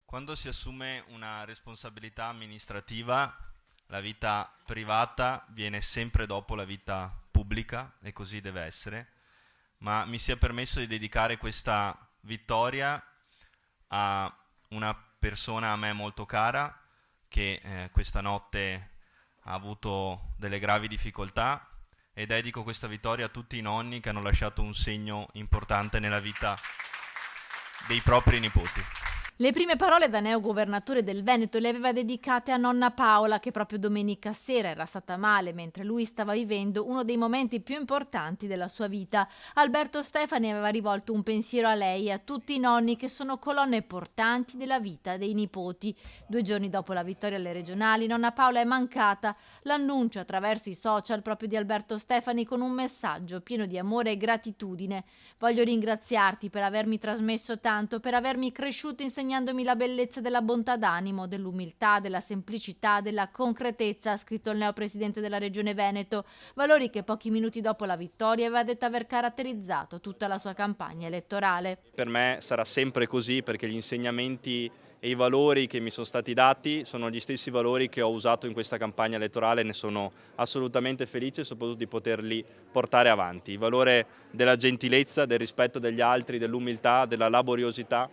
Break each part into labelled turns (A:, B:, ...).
A: Quando si assume una responsabilità amministrativa, la vita privata viene sempre dopo la vita pubblica e così deve essere, ma mi sia permesso di dedicare questa vittoria a una persona a me molto cara che questa notte ha avuto delle gravi difficoltà e dedico questa vittoria a tutti i nonni che hanno lasciato un segno importante nella vita dei propri nipoti.
B: Le prime parole da neogovernatore del Veneto le aveva dedicate a nonna Paola, che proprio domenica sera era stata male mentre lui stava vivendo uno dei momenti più importanti della sua vita. Alberto Stefani aveva rivolto un pensiero a lei e a tutti i nonni che sono colonne portanti della vita dei nipoti. 2 giorni dopo la vittoria alle regionali, nonna Paola è mancata. L'annuncio attraverso i social proprio di Alberto Stefani con un messaggio pieno di amore e gratitudine. Voglio ringraziarti per avermi trasmesso tanto, per avermi cresciuto insegnandomi la bellezza della bontà d'animo, dell'umiltà, della semplicità, della concretezza, ha scritto il neopresidente della Regione Veneto, valori che pochi minuti dopo la vittoria aveva detto aver caratterizzato tutta la sua campagna elettorale.
C: Per me sarà sempre così, perché gli insegnamenti e i valori che mi sono stati dati sono gli stessi valori che ho usato in questa campagna elettorale e ne sono assolutamente felice, soprattutto di poterli portare avanti. Il valore della gentilezza, del rispetto degli altri, dell'umiltà, della laboriosità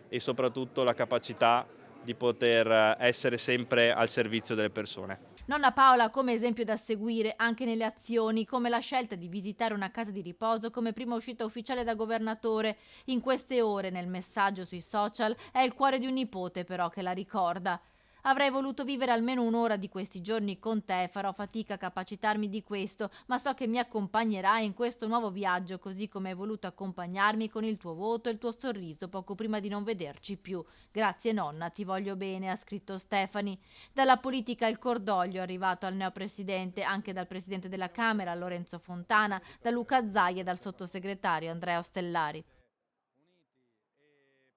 C: e soprattutto la capacità di poter essere sempre al servizio delle persone.
B: Nonna Paola come esempio da seguire anche nelle azioni, come la scelta di visitare una casa di riposo come prima uscita ufficiale da governatore. In queste ore, nel messaggio sui social, è il cuore di un nipote però che la ricorda. Avrei voluto vivere almeno un'ora di questi giorni con te, farò fatica a capacitarmi di questo, ma so che mi accompagnerai in questo nuovo viaggio, così come hai voluto accompagnarmi con il tuo voto e il tuo sorriso poco prima di non vederci più. Grazie nonna, ti voglio bene, ha scritto Stefani. Dalla politica il cordoglio è arrivato al neopresidente, anche dal presidente della Camera Lorenzo Fontana, da Luca Zaia e dal sottosegretario Andrea Ostellari.